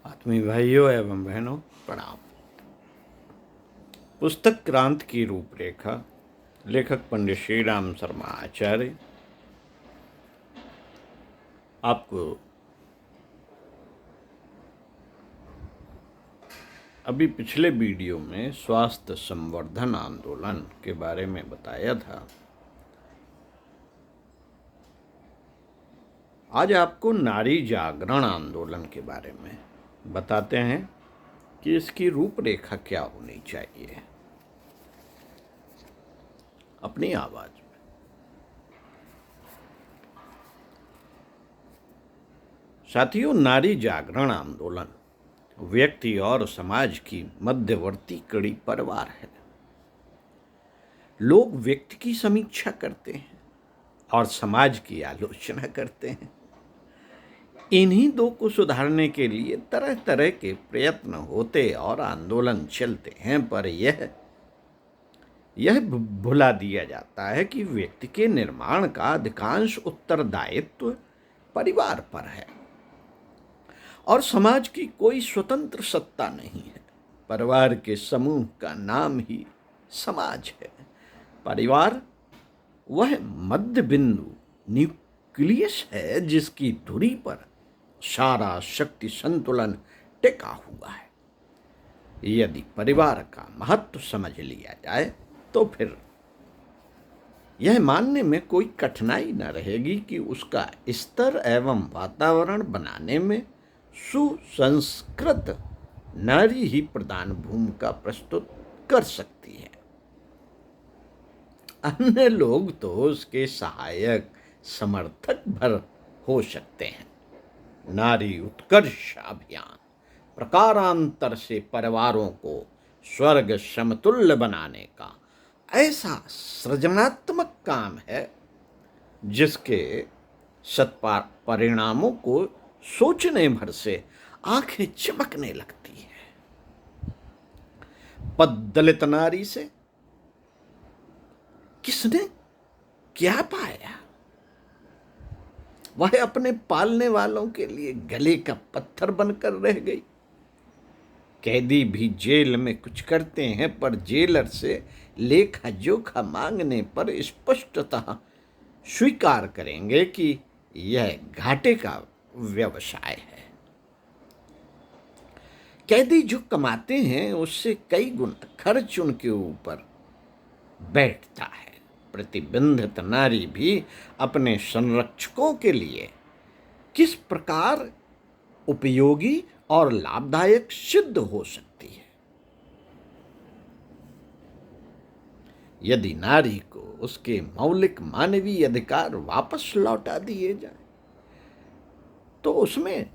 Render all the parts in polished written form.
आत्मीय भाइयों एवं बहनों, प्रणाम। पुस्तक क्रांति की रूपरेखा, लेखक पंडित श्री राम शर्मा आचार्य। आपको अभी पिछले वीडियो में स्वास्थ्य संवर्धन आंदोलन के बारे में बताया था। आज आपको नारी जागरण आंदोलन के बारे में बताते हैं कि इसकी रूपरेखा क्या होनी चाहिए। अपनी आवाज में। साथियों, नारी जागरण आंदोलन व्यक्ति और समाज की मध्यवर्ती कड़ी परिवार है। लोग व्यक्ति की समीक्षा करते हैं और समाज की आलोचना करते हैं। इन्हीं दो को सुधारने के लिए तरह तरह के प्रयत्न होते और आंदोलन चलते हैं, पर यह भुला दिया जाता है कि व्यक्ति के निर्माण का अधिकांश उत्तरदायित्व परिवार पर है और समाज की कोई स्वतंत्र सत्ता नहीं है। परिवार के समूह का नाम ही समाज है। परिवार वह मध्य बिंदु न्यूक्लियस है जिसकी धुरी पर सारा शक्ति संतुलन टिका हुआ है। यदि परिवार का महत्व समझ लिया जाए तो फिर यह मानने में कोई कठिनाई न रहेगी कि उसका स्तर एवं वातावरण बनाने में सुसंस्कृत नारी ही प्रधान भूमिका प्रस्तुत कर सकती है। अन्य लोग तो उसके सहायक समर्थक भर हो सकते हैं। नारी उत्कर्ष अभियान प्रकारांतर से परिवारों को स्वर्ग समतुल्य बनाने का ऐसा सृजनात्मक काम है जिसके परिणामों को सोचने भर से आंखें चमकने लगती है। दलित नारी से किसने क्या पाया? वह अपने पालने वालों के लिए गले का पत्थर बनकर रह गई। कैदी भी जेल में कुछ करते हैं, पर जेलर से लेखा जोखा मांगने पर स्पष्टतः स्वीकार करेंगे कि यह घाटे का व्यवसाय है। कैदी जो कमाते हैं उससे कई गुना खर्च उनके ऊपर बैठता है। प्रतिबंधित नारी भी अपने संरक्षकों के लिए किस प्रकार उपयोगी और लाभदायक सिद्ध हो सकती है। यदि नारी को उसके मौलिक मानवीय अधिकार वापस लौटा दिए जाए तो उसमें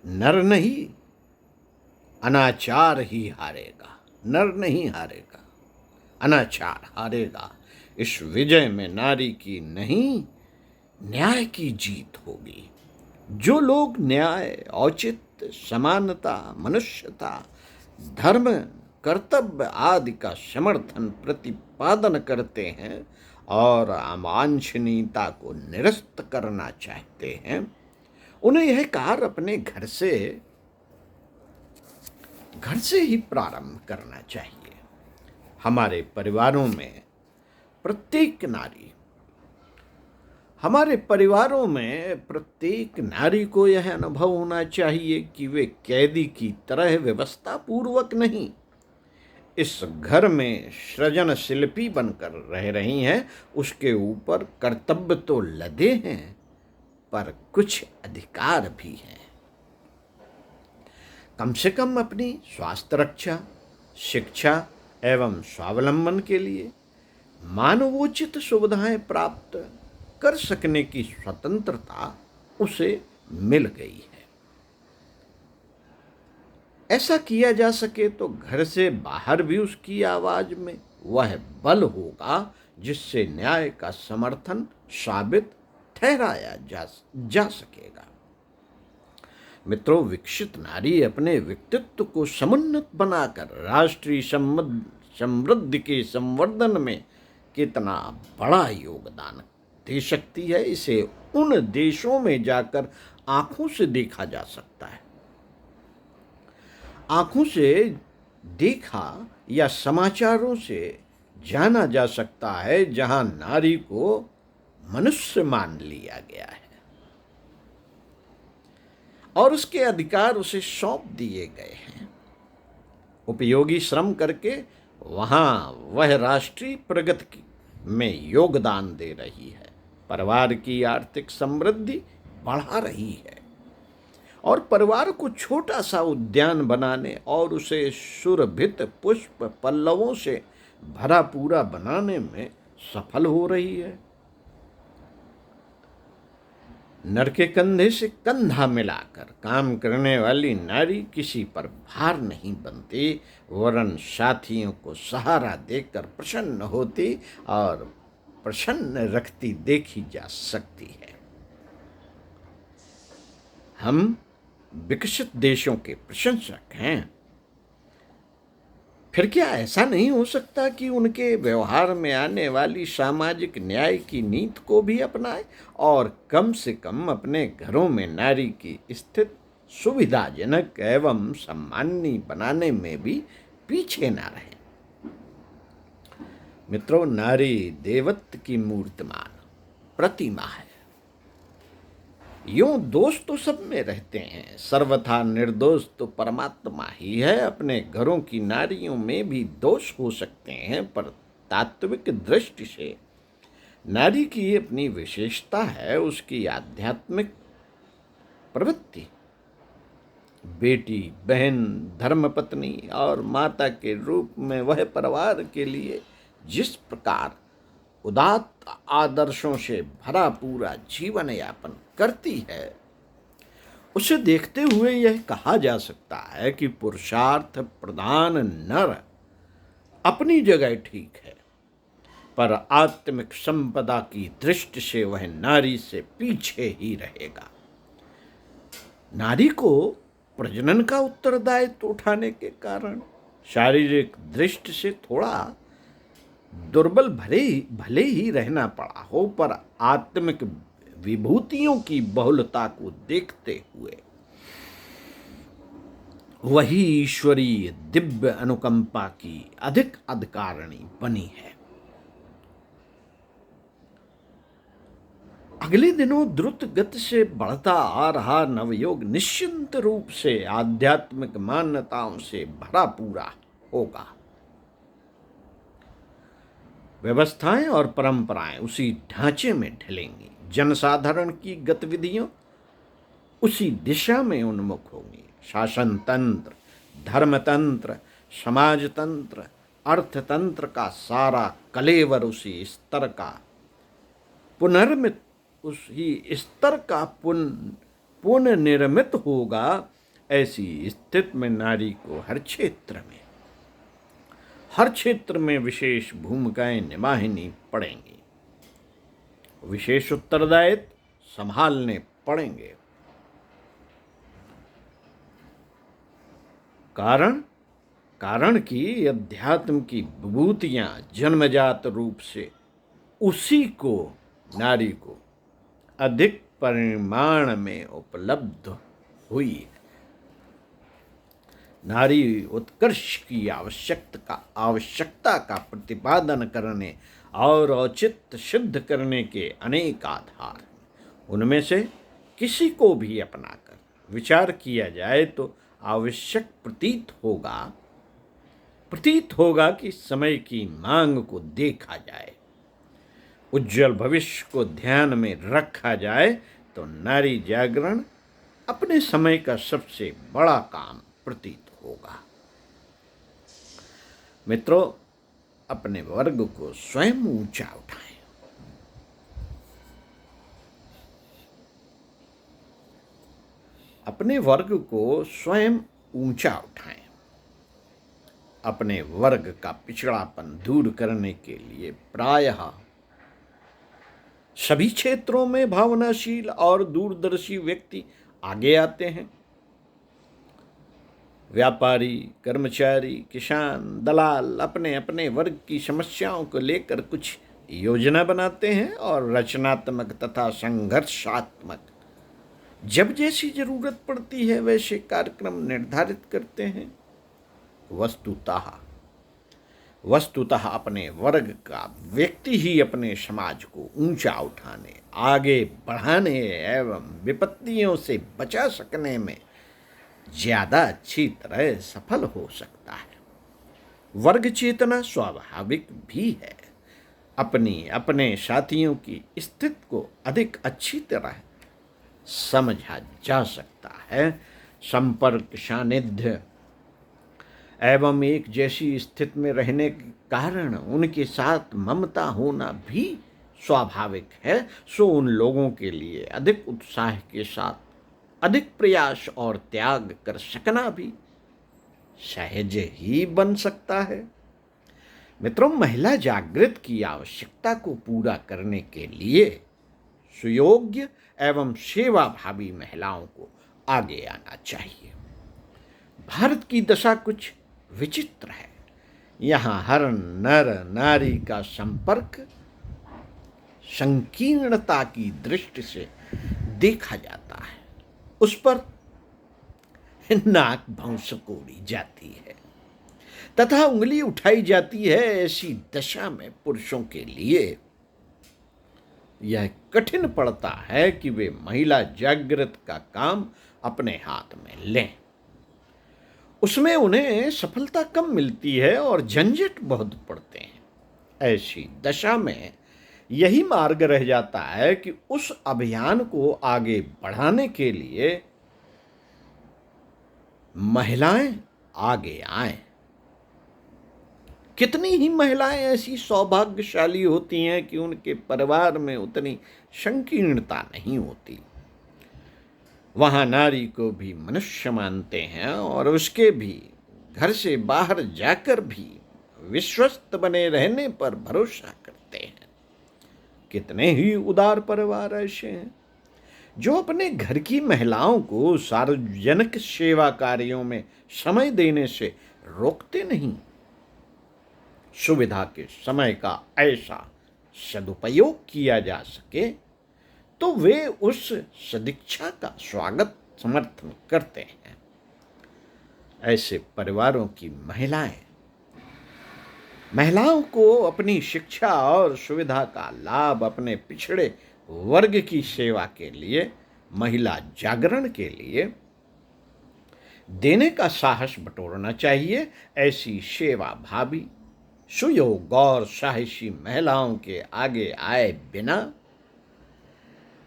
नर नहीं अनाचार ही हारेगा। नर नहीं हारेगा, अनाचार हारेगा। इस विजय में नारी की नहीं, न्याय की जीत होगी। जो लोग न्याय, औचित्य, समानता, मनुष्यता, धर्म, कर्तव्य आदि का समर्थन प्रतिपादन करते हैं और अवांछनीयता को निरस्त करना चाहते हैं, उन्हें यह कार्य अपने घर से ही प्रारंभ करना चाहिए। हमारे परिवारों में प्रत्येक नारी को यह अनुभव होना चाहिए कि वे कैदी की तरह व्यवस्था पूर्वक नहीं, इस घर में सृजन शिल्पी बनकर रह रही हैं। उसके ऊपर कर्तव्य तो लदे हैं, पर कुछ अधिकार भी हैं। कम से कम अपनी स्वास्थ्य रक्षा, शिक्षा एवं स्वावलंबन के लिए मानवोचित सुविधाएं प्राप्त कर सकने की स्वतंत्रता उसे मिल गई है। ऐसा किया जा सके तो घर से बाहर भी उसकी आवाज में वह बल होगा जिससे न्याय का समर्थन साबित ठहराया जा सकेगा। मित्रों, विकसित नारी अपने व्यक्तित्व को समुन्नत बनाकर राष्ट्रीय समृद्धि के संवर्धन में कितना बड़ा योगदान दे सकती है, इसे उन देशों में जाकर आंखों से देखा जा सकता है आंखों से देखा या समाचारों से जाना जा सकता है, जहां नारी को मनुष्य मान लिया गया है और उसके अधिकार उसे सौंप दिए गए हैं। उपयोगी श्रम करके वहां वह राष्ट्रीय प्रगति में योगदान दे रही है, परिवार की आर्थिक समृद्धि बढ़ा रही है और परिवार को छोटा सा उद्यान बनाने और उसे सुरभित पुष्प पल्लवों से भरा पूरा बनाने में सफल हो रही है। नर के कंधे से कंधा मिलाकर काम करने वाली नारी किसी पर भार नहीं बनती, वरन साथियों को सहारा देकर प्रसन्न होती और प्रसन्न रखती देखी जा सकती है। हम विकसित देशों के प्रशंसक हैं, फिर क्या ऐसा नहीं हो सकता कि उनके व्यवहार में आने वाली सामाजिक न्याय की नीति को भी अपनाएं और कम से कम अपने घरों में नारी की स्थिति सुविधाजनक एवं सम्माननीय बनाने में भी पीछे ना रहें। मित्रों, नारी देवत्व की मूर्तिमान प्रतिमा है। यूं दोष तो सब में रहते हैं, सर्वथा निर्दोष तो परमात्मा ही है। अपने घरों की नारियों में भी दोष हो सकते हैं, पर तात्विक दृष्टि से नारी की अपनी विशेषता है, उसकी आध्यात्मिक प्रवृत्ति। बेटी, बहन, धर्मपत्नी और माता के रूप में वह परिवार के लिए जिस प्रकार उदात्त आदर्शों से भरा पूरा जीवन यापन करती है, उसे देखते हुए यह कहा जा सकता है कि पुरुषार्थ प्रधान नर अपनी जगह ठीक है, पर आत्मिक संपदा की दृष्टि से वह नारी से पीछे ही रहेगा। नारी को प्रजनन का उत्तरदायित्व उठाने के कारण शारीरिक दृष्टि से थोड़ा दुर्बल भले ही रहना पड़ा हो, पर आत्मिक विभूतियों की बहुलता को देखते हुए वही ईश्वरीय दिव्य अनुकंपा की अधिक अधिकारिणी बनी है। अगले दिनों द्रुत गति से बढ़ता आ रहा नवयोग निश्चिंत रूप से आध्यात्मिक मान्यताओं से भरा पूरा होगा। व्यवस्थाएं और परंपराएं उसी ढांचे में ढलेंगी, जनसाधारण की गतिविधियां उसी दिशा में उन्मुख होंगी। शासन तंत्र, धर्मतंत्र, समाजतंत्र, अर्थतंत्र का सारा कलेवर उसी स्तर का पुनर्मित उसी स्तर का पुनर्निर्मित होगा। ऐसी स्थिति में नारी को हर क्षेत्र में विशेष भूमिकाएं निभानी पड़ेंगी, विशेष उत्तरदायित्व संभालने पड़ेंगे। कारण कि अध्यात्म की विभूतियां जन्मजात रूप से उसी को, नारी को अधिक परिमाण में उपलब्ध हुई। नारी उत्कर्ष की आवश्यकता का प्रतिपादन करने और औचित्य सिद्ध करने के अनेक आधार, उनमें से किसी को भी अपनाकर विचार किया जाए तो आवश्यक प्रतीत होगा कि समय की मांग को देखा जाए, उज्जवल भविष्य को ध्यान में रखा जाए तो नारी जागरण अपने समय का सबसे बड़ा काम प्रतीत होगा। मित्रों, अपने वर्ग को स्वयं ऊंचा उठाएं। अपने वर्ग को स्वयं ऊंचा उठाएं। अपने वर्ग का पिछड़ापन दूर करने के लिए प्रायः सभी क्षेत्रों में भावनाशील और दूरदर्शी व्यक्ति आगे आते हैं। व्यापारी, कर्मचारी, किसान, दलाल अपने अपने वर्ग की समस्याओं को लेकर कुछ योजना बनाते हैं और रचनात्मक तथा संघर्षात्मक जब जैसी जरूरत पड़ती है वैसे कार्यक्रम निर्धारित करते हैं। वस्तुतः वस्तुतः अपने वर्ग का व्यक्ति ही अपने समाज को ऊंचा उठाने, आगे बढ़ाने एवं विपत्तियों से बचा सकने में ज्यादा अच्छी तरह सफल हो सकता है। वर्ग चेतना स्वाभाविक भी है। अपने साथियों की स्थिति को अधिक अच्छी तरह समझा जा सकता है। संपर्क, सानिध्य एवं एक जैसी स्थिति में रहने के कारण उनके साथ ममता होना भी स्वाभाविक है। सो उन लोगों के लिए अधिक उत्साह के साथ अधिक प्रयास और त्याग कर सकना भी सहज ही बन सकता है। मित्रों, महिला जागृत की आवश्यकता को पूरा करने के लिए सुयोग्य एवं सेवाभावी महिलाओं को आगे आना चाहिए। भारत की दशा कुछ विचित्र है। यहाँ हर नर नारी का संपर्क संकीर्णता की दृष्टि से देखा जाता है। उस पर नाक भौंसकोड़ी जाती है तथा उंगली उठाई जाती है। ऐसी दशा में पुरुषों के लिए यह कठिन पड़ता है कि वे महिला जागृत का काम अपने हाथ में लें। उसमें उन्हें सफलता कम मिलती है और झंझट बहुत पड़ते हैं। ऐसी दशा में यही मार्ग रह जाता है कि उस अभियान को आगे बढ़ाने के लिए महिलाएं आगे आएं। कितनी ही महिलाएं ऐसी सौभाग्यशाली होती हैं कि उनके परिवार में उतनी संकीर्णता नहीं होती। वहां नारी को भी मनुष्य मानते हैं और उसके भी घर से बाहर जाकर भी विश्वस्त बने रहने पर भरोसा करते हैं। कितने ही उदार परिवार ऐसे हैं जो अपने घर की महिलाओं को सार्वजनिक सेवा कार्यों में समय देने से रोकते नहीं। सुविधा के समय का ऐसा सदुपयोग किया जा सके तो वे उस सदिच्छा का स्वागत समर्थन करते हैं। ऐसे परिवारों की महिलाओं को अपनी शिक्षा और सुविधा का लाभ अपने पिछड़े वर्ग की सेवा के लिए, महिला जागरण के लिए देने का साहस बटोरना चाहिए। ऐसी सेवा भावी, सुयोग और साहसी महिलाओं के आगे आए बिना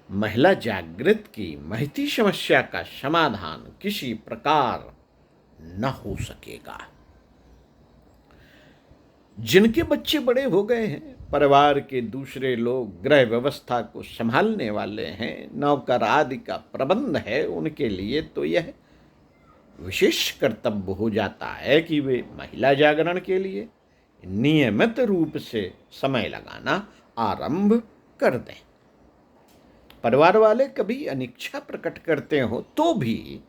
महिला जागृत की महती समस्या का समाधान किसी प्रकार न हो सकेगा। जिनके बच्चे बड़े हो गए हैं, परिवार के दूसरे लोग गृह व्यवस्था को संभालने वाले हैं, नौकर आदि का प्रबंध है, उनके लिए तो यह विशेष कर्तव्य हो जाता है कि वे महिला जागरण के लिए नियमित रूप से समय लगाना आरंभ कर दें। परिवार वाले कभी अनिच्छा प्रकट करते हो तो भी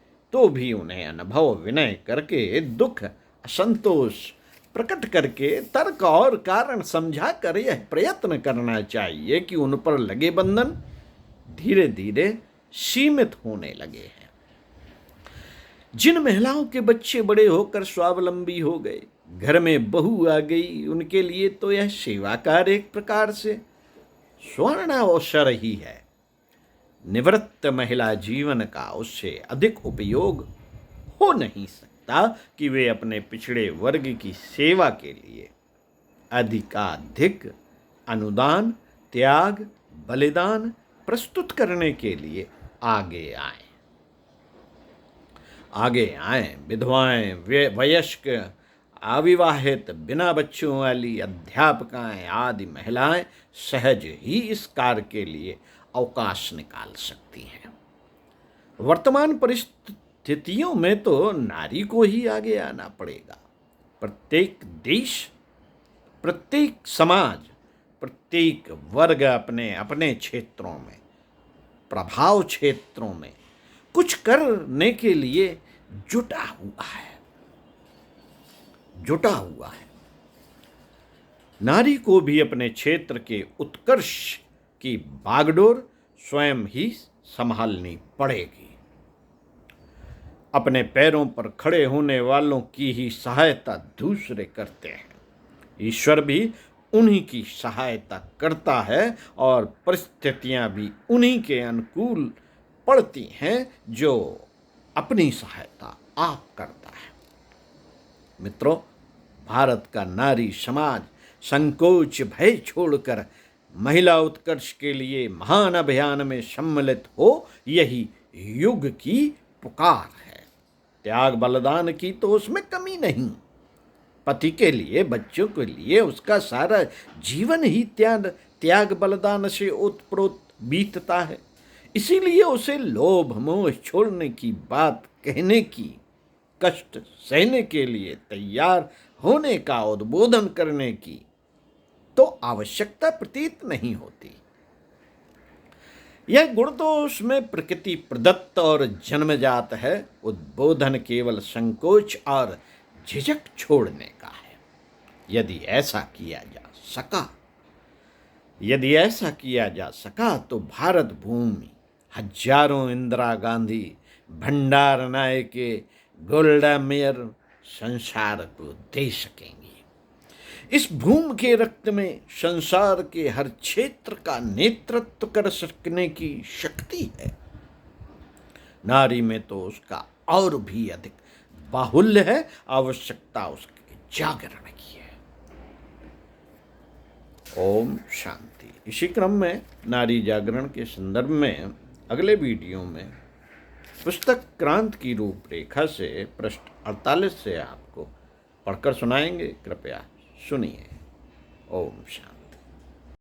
उन्हें अनुभव विनय करके, दुख असंतोष प्रकट करके, तर्क और कारण समझा कर यह प्रयत्न करना चाहिए कि उन पर लगे बंधन धीरे धीरे सीमित होने लगे हैं। जिन महिलाओं के बच्चे बड़े होकर स्वावलंबी हो गए, घर में बहू आ गई, उनके लिए तो यह सेवा कार्य एक प्रकार से स्वर्ण अवसर ही है। निवृत्त महिला जीवन का उससे अधिक उपयोग हो नहीं सकता कि वे अपने पिछड़े वर्ग की सेवा के लिए अधिकाधिक अनुदान, त्याग, बलिदान प्रस्तुत करने के लिए आगे आएं। विधवाएं, वयस्क, अविवाहित, बिना बच्चों वाली, अध्यापकाएं आदि महिलाएं सहज ही इस कार्य के लिए अवकाश निकाल सकती हैं। वर्तमान परिस्थितियों में तो नारी को ही आगे आना पड़ेगा। प्रत्येक देश, प्रत्येक समाज, प्रत्येक वर्ग अपने अपने क्षेत्रों में, प्रभाव क्षेत्रों में कुछ करने के लिए जुटा हुआ है। नारी को भी अपने क्षेत्र के उत्कर्ष की बागडोर स्वयं ही संभालनी पड़ेगी। अपने पैरों पर खड़े होने वालों की ही सहायता दूसरे करते हैं। ईश्वर भी उन्हीं की सहायता करता है और परिस्थितियां भी उन्हीं के अनुकूल पड़ती हैं जो अपनी सहायता आप करता है। मित्रों, भारत का नारी समाज संकोच भय छोड़कर महिला उत्कर्ष के लिए महान अभियान में सम्मिलित हो, यही युग की पुकार है। त्याग बलिदान की तो उसमें कमी नहीं। पति के लिए, बच्चों के लिए उसका सारा जीवन ही त्याग बलिदान से ओतप्रोत बीतता है। इसीलिए उसे लोभ मोह छोड़ने की बात कहने की, कष्ट सहने के लिए तैयार होने का उद्बोधन करने की तो आवश्यकता प्रतीत नहीं होती। यह गुण तो उसमें प्रकृति प्रदत्त और जन्मजात है। उद्बोधन केवल संकोच और झिझक छोड़ने का है। यदि ऐसा किया जा सका तो भारत भूमि हजारों इंदिरा गांधी, भंडार नायक, गोल्डा मेयर संसार को दे सकेंगी। इस भूमि के रक्त में संसार के हर क्षेत्र का नेतृत्व कर सकने की शक्ति है। नारी में तो उसका और भी अधिक बाहुल्य है। आवश्यकता उसके जागरण की है। ओम शांति। इसी क्रम में नारी जागरण के संदर्भ में अगले वीडियो में पुस्तक क्रांति की रूपरेखा से पृष्ठ 48 से आपको पढ़कर सुनाएंगे। कृपया सुनिए। ओम शांति।